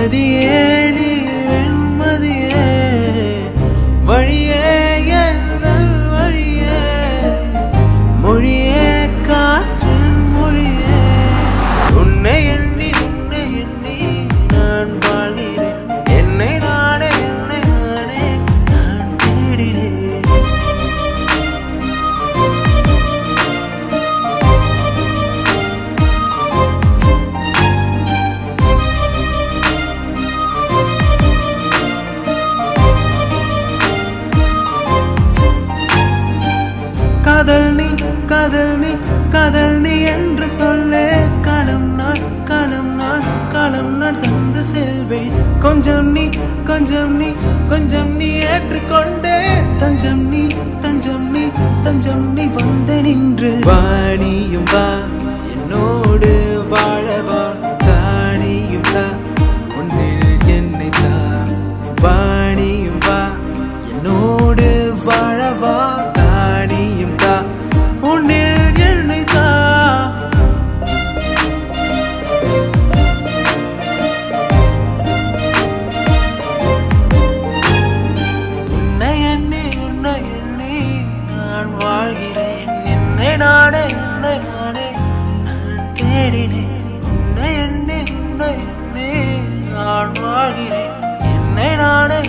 மதியே நீ வெண்மதியே வழியே எந்தன் வழியே மொழியே காற்றின் மொழியே உன்னை எண்ணி நான் வாழ்கிறேன் என்னை நானே நான் தேடினேன் காதல் நீ என்று சொல்லே காலம் நான் தந்து செல்வேன் கொஞ்சம் நீ ஏற்றுக்கொண்டே தஞ்சம் நீ வந்து நின்று வாணியும் வா என்னோடு வாழவா தானியும் தா உன்னில் என்னை தா வாணியும் வா என்னோடு வாழவா தானியும் தா உன்னில் என்னை தா உன்னை எண்ணி நான் வாழ்கிறேன் என்னை நானே நான் தேடினேன் உன்னை எண்ணி நான் வாழ்கிறேன் என்னை நானே